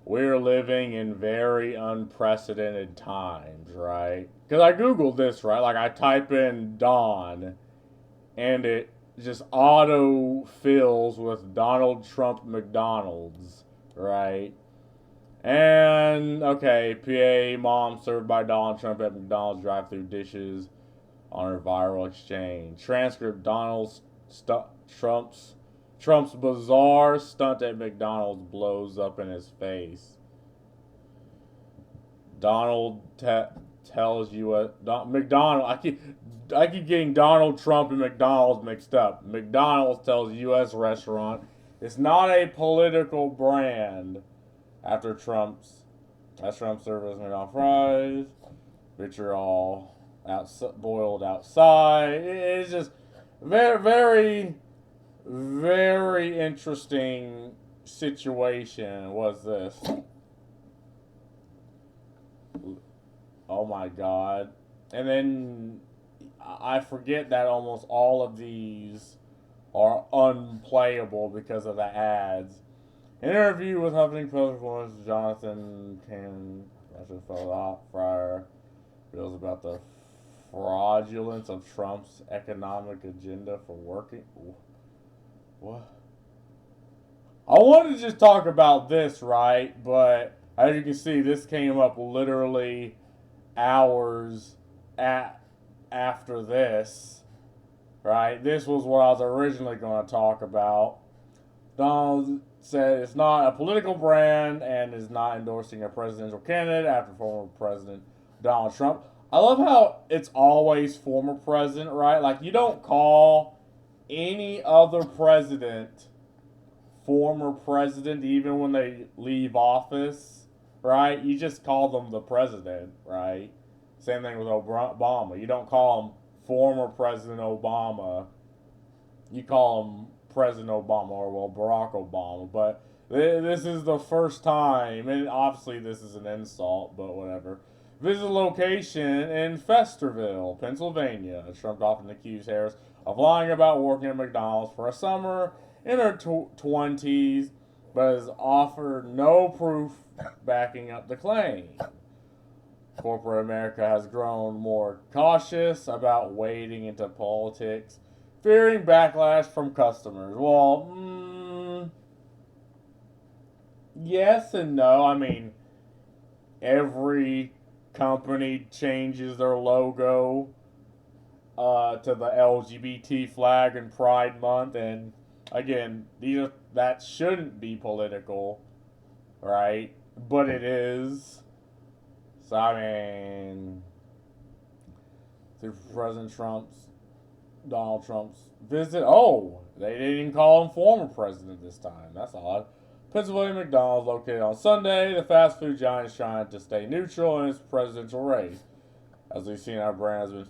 we're living in very unprecedented times, right? Because I Googled this, right? Like I type in Don and it just auto fills with Donald Trump McDonald's, right? And okay, PA mom served by Donald Trump at McDonald's drive-through dishes on her viral exchange. Transcript: Trump's Trump's bizarre stunt at McDonald's blows up in his face. Donald tells you what McDonald. I keep getting Donald Trump and McDonald's mixed up. McDonald's tells U.S. restaurant it's not a political brand after Trump's restaurant service McDonald's fries, which are all boiled outside. It's just very, very, very interesting situation. Was this? Oh my god! And then I forget that almost all of these are unplayable because of the ads. An interview with Huffington Post Jonathan Can Fryer reveals about the fraudulence of Trump's economic agenda for working. What? I wanted to just talk about this, right? But as you can see, this came up literally hours after this, right? This was what I was originally going to talk about. Donald said it's not a political brand and is not endorsing a presidential candidate after former President Donald Trump. I love how it's always former president, right? Like, you don't call any other president former president even when they leave office, right? You just call them the president, right? Same thing with Obama. You don't call him former President Obama. You call him President Obama or, well, Barack Obama. But this is the first time, and obviously this is an insult, but whatever. Visit location in Festerville, Pennsylvania. Trump often accused Harris of lying about working at McDonald's for a summer in her 20s, but has offered no proof backing up the claim. Corporate America has grown more cautious about wading into politics, fearing backlash from customers. Well, yes and no. I mean, every company changes their logo to the LGBT flag and Pride Month, and again, that shouldn't be political, right? But it is. So I mean, through Donald Trump's visit. Oh, they didn't call him former president this time. That's odd. Pennsylvania McDonald's, located on Sunday, the fast food giant is trying to stay neutral in its presidential race. As we've seen, our brand has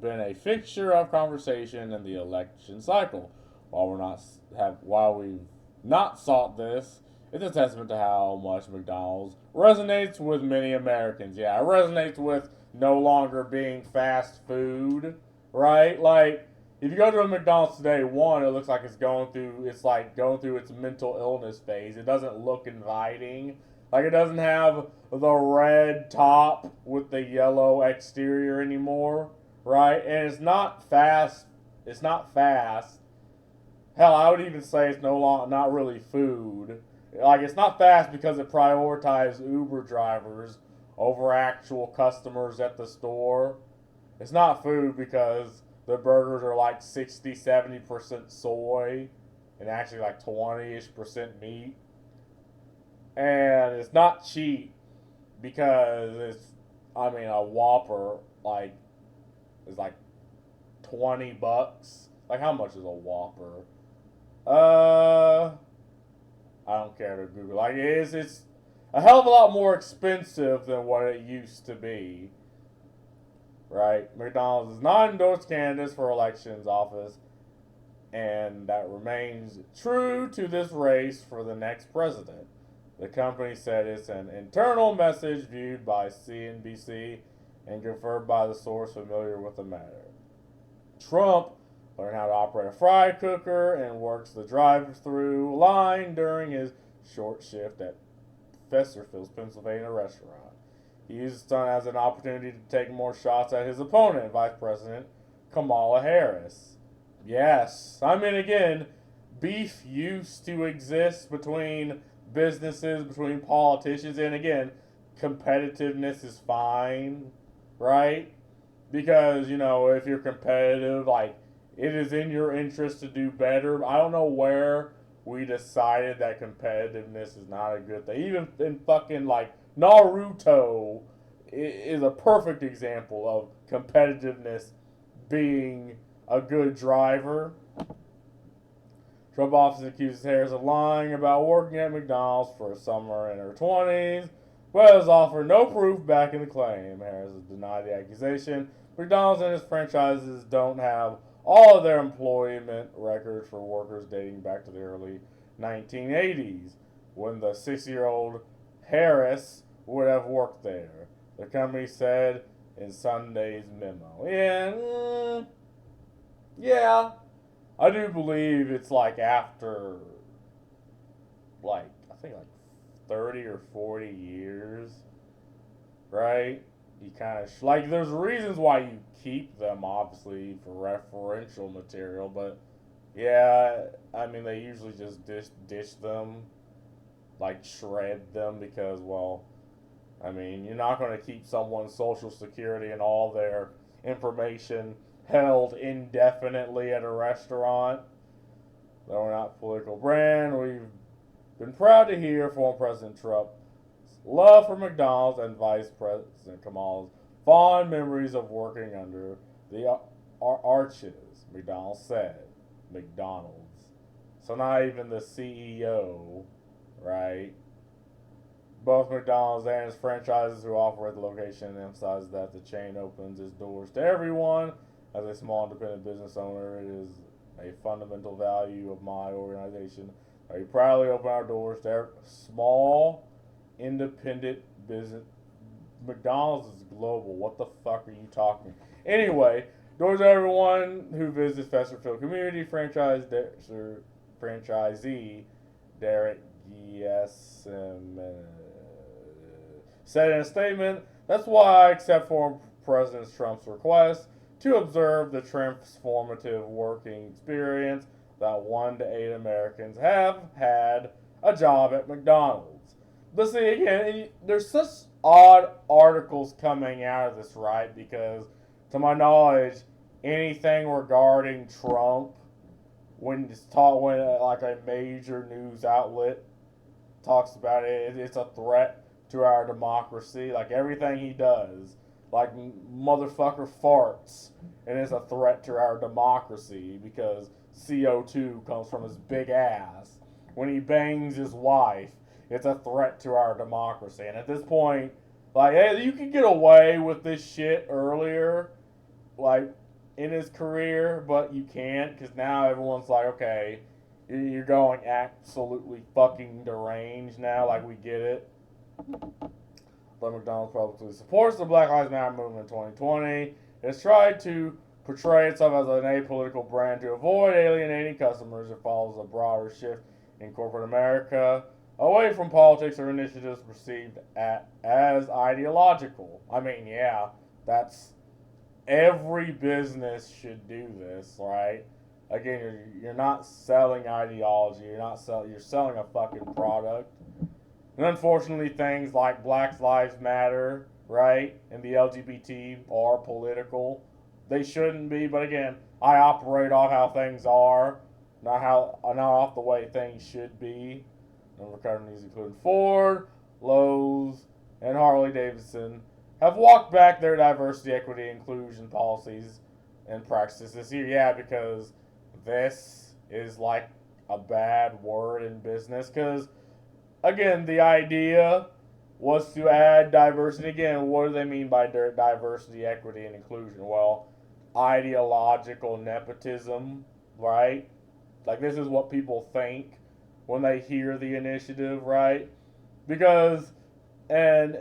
been a fixture of conversation in the election cycle. While we've not sought this, it's a testament to how much McDonald's resonates with many Americans. Yeah, it resonates with no longer being fast food, right? Like, if you go to a McDonald's today, one, it looks like it's going through its mental illness phase. It doesn't look inviting. Like, it doesn't have the red top with the yellow exterior anymore, right? And it's not fast. It's not fast. Hell, I would even say it's not really food. Like, it's not fast because it prioritizes Uber drivers over actual customers at the store. It's not food because the burgers are like 60-70% soy and actually like 20-ish% meat. And it's not cheap because a Whopper is like $20. Like, how much is a Whopper? I don't care to Google. Like, it's a hell of a lot more expensive than what it used to be. Right? McDonald's does not endorse candidates for elections office, and that remains true to this race for the next president. The company said it's an internal message viewed by CNBC and confirmed by the source familiar with the matter. Trump learned how to operate a fry cooker and works the drive-through line during his short shift at Festerfield's Pennsylvania restaurant. He used the stunt as an opportunity to take more shots at his opponent, Vice President Kamala Harris. Yes, I mean, again, beef used to exist between businesses, between politicians, and again, competitiveness is fine, right? Because, if you're competitive, like, it is in your interest to do better. I don't know where we decided that competitiveness is not a good thing. Even in fucking, like, Naruto is a perfect example of competitiveness being a good driver. Trump office accuses Harris of lying about working at McDonald's for a summer in her 20s, but has offered no proof backing the claim. Harris has denied the accusation. McDonald's and its franchises don't have all of their employment records for workers dating back to the early 1980s, when the 60-year-old Harris would have worked there, the company said in Sunday's memo. Yeah, I do believe it's like after, like, I think like 30 or 40 years, right? You kind of, like, there's reasons why you keep them, obviously, for referential material, but yeah, I mean, they usually just dish them, like, shred them, because, well, I mean, you're not going to keep someone's social security and all their information held indefinitely at a restaurant. Though we're not a political brand, we've been proud to hear former President Trump's love for McDonald's and Vice President Kamala's fond memories of working under the arches, McDonald's said. McDonald's. So not even the CEO, right? Both McDonald's and its franchises who operate the location emphasize that the chain opens its doors to everyone. As a small independent business owner, it is a fundamental value of my organization. We proudly open our doors to small, independent business. McDonald's is global. What the fuck are you talking? Anyway, doors to everyone who visits Festerfield Community. Franchisee Derek Giesem said in a statement, "That's why I accept former President Trump's request to observe the transformative working experience that 1 to 8 Americans have had a job at McDonald's." But see, again, there's such odd articles coming out of this, right? Because, to my knowledge, anything regarding Trump, when like a major news outlet talks about it, it's a threat to our democracy. Like, everything he does, like, motherfucker farts, and it's a threat to our democracy because CO2 comes from his big ass. When he bangs his wife, it's a threat to our democracy. And at this point, like, hey, you could get away with this shit earlier, like, in his career, but you can't, because now everyone's like, okay, you're going absolutely fucking deranged now, like, we get it. But McDonald's publicly supports the Black Lives Matter movement in 2020. It has tried to portray itself as an apolitical brand to avoid alienating customers. It follows a broader shift in corporate America away from politics or initiatives perceived as ideological. I mean, yeah, that's every business should do this, right? Again, you're not selling ideology. You're selling a fucking product. And unfortunately, things like Black Lives Matter, right, and the LGBT are political. They shouldn't be, but again, I operate off how things are, not off the way things should be. Number companies including Ford, Lowe's, and Harley Davidson have walked back their diversity, equity, inclusion policies and practices this year. Yeah, because this is like a bad word in business. Because, again, the idea was to add diversity. Again, what do they mean by diversity, equity, and inclusion? Well, ideological nepotism, right? Like, this is what people think when they hear the initiative, right? Because an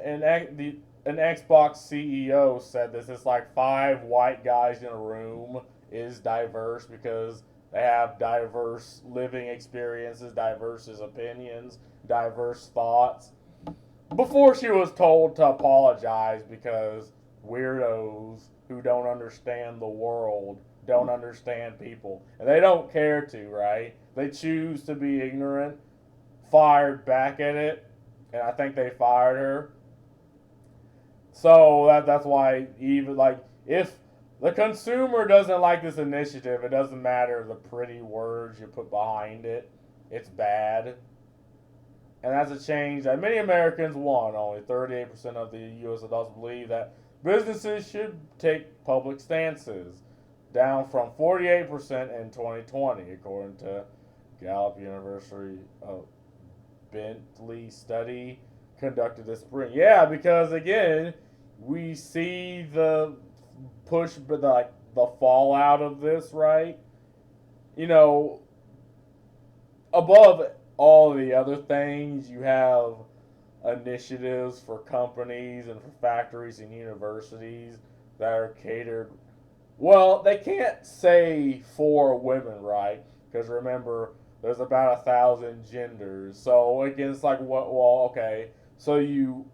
Xbox CEO said this. It's like 5 white guys in a room is diverse because They have diverse living experiences, diverse opinions, diverse thoughts. Before she was told to apologize because weirdos who don't understand the world don't understand people. And they don't care to, right? They choose to be ignorant, fired back at it, and I think they fired her. So that's why even like if the consumer doesn't like this initiative, it doesn't matter the pretty words you put behind it. It's bad. And that's a change that many Americans want. Only 38% of the U.S. adults believe that businesses should take public stances, down from 48% in 2020, according to Gallup University Bentley study conducted this spring. Yeah, because again, we see the push, but like the fallout of this, right? You know, above all the other things, you have initiatives for companies and for factories and universities that are catered. Well, they can't say for women, right? Because remember, there's about 1,000 genders. So again, it's like what? Well, okay. So you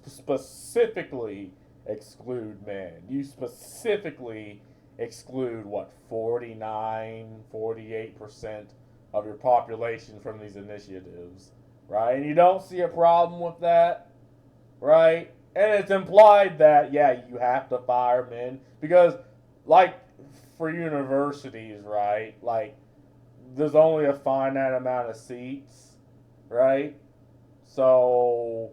specifically exclude men. You specifically exclude what 49, 48% of your population from these initiatives, right? And you don't see a problem with that, right? And it's implied that, yeah, you have to fire men because, like, for universities, right? Like, there's only a finite amount of seats, right? So,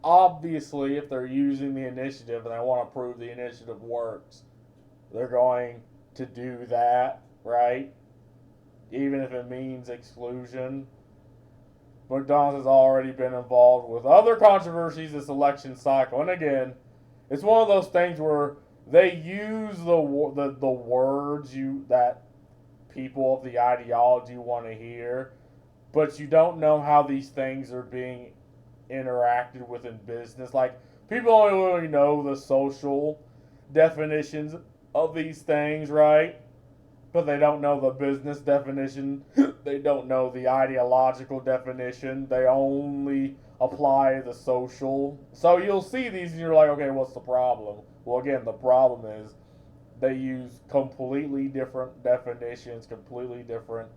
obviously, if they're using the initiative and they want to prove the initiative works, they're going to do that, right? Even if it means exclusion. McDonald's has already been involved with other controversies this election cycle. And again, it's one of those things where they use the words that people of the ideology want to hear, but you don't know how these things are being interacted with in business. Like, people only really know the social definitions of these things, right? But they don't know the business definition. They don't know the ideological definition. They only apply the social. So you'll see these and you're like, okay, what's the problem? Well, again, the problem is they use completely different definitions, completely different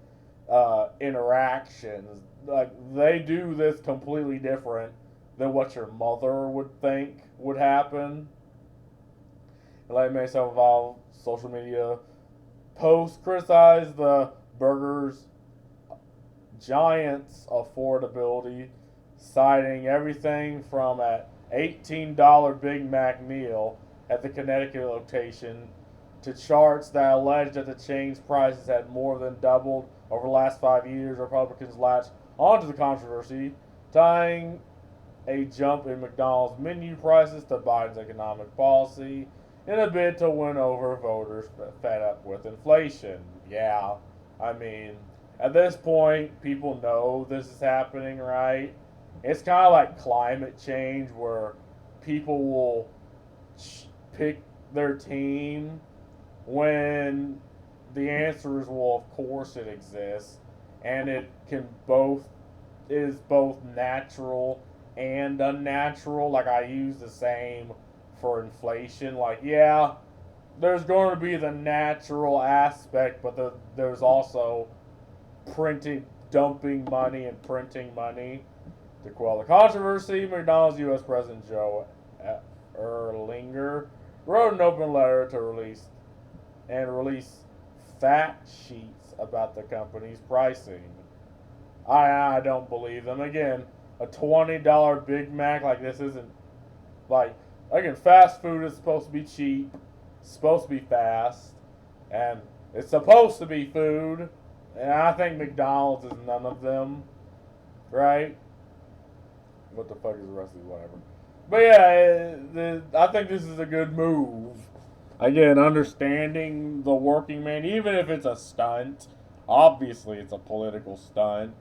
interactions. Like, they do this completely different than what your mother would think would happen. And like many some of our social media posts criticize the burger's giant's affordability, citing everything from an $18 Big Mac meal at the Connecticut location to charts that allege that the chain's prices had more than doubled over the last 5 years. Republicans latched onto the controversy, tying a jump in McDonald's menu prices to Biden's economic policy in a bid to win over voters fed up with inflation. Yeah, I mean, at this point, people know this is happening, right? It's kind of like climate change where people will pick their team when the answer is, well, of course it exists, and it is both natural and unnatural. Like, I use the same for inflation. Like, yeah, there's going to be the natural aspect, but there's also dumping money and printing money. To quell the controversy, McDonald's U.S. President Joe Erlinger wrote an open letter to release fact sheets about the company's pricing. I don't believe them. Again, a $20 Big Mac, like, this isn't, like, again, fast food is supposed to be cheap, it's supposed to be fast, and it's supposed to be food, and I think McDonald's is none of them, right? What the fuck is the rest of these, whatever. But yeah, I think this is a good move. Again, understanding the working man, even if it's a stunt, obviously it's a political stunt,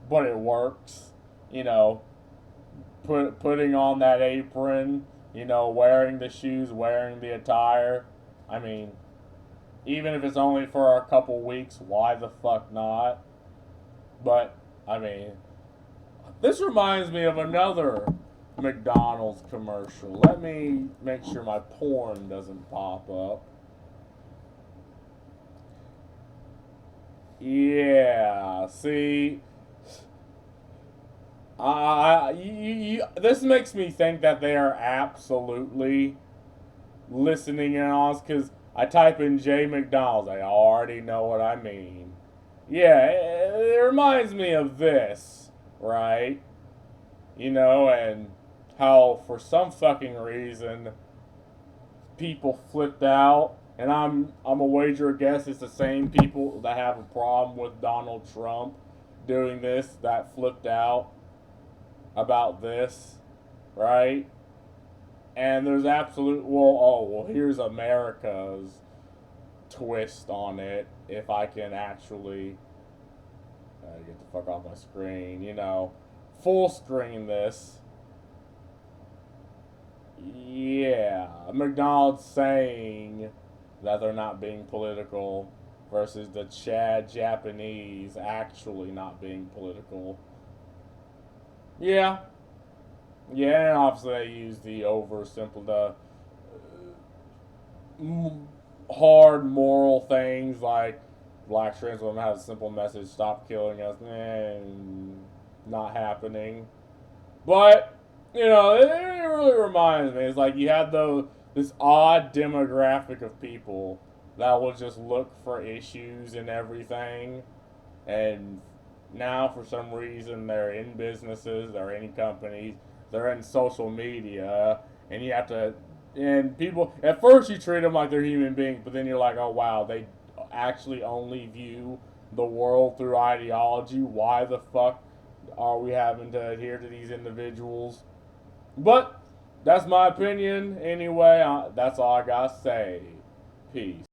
but it works. You know, putting on that apron, wearing the shoes, wearing the attire. I mean, Even if it's only for a couple weeks, why the fuck not? But, I mean, this reminds me of another McDonald's commercial. Let me make sure my porn doesn't pop up. Yeah, see, this makes me think that they are absolutely listening in on us because I type in J McDonald's. I already know what I mean. Yeah, it reminds me of this, right? You know, and how for some fucking reason people flipped out, and I'm a wager guess it's the same people that have a problem with Donald Trump doing this that flipped out about this, right? And there's absolute well, here's America's twist on it. If I can actually get the fuck off my screen, full screen this. Yeah, McDonald's saying that they're not being political versus the Chad Japanese actually not being political. Yeah, yeah, and obviously they use the hard moral things like black trans women have a simple message: stop killing us. Not happening. But it really reminds me. It's like you have this odd demographic of people that will just look for issues and everything, and now for some reason they're in businesses, they're in companies, they're in social media, and you have to. And people at first you treat them like they're human beings, but then you're like, oh wow, they actually only view the world through ideology. Why the fuck are we having to adhere to these individuals? But that's my opinion. Anyway, that's all I gotta say. Peace.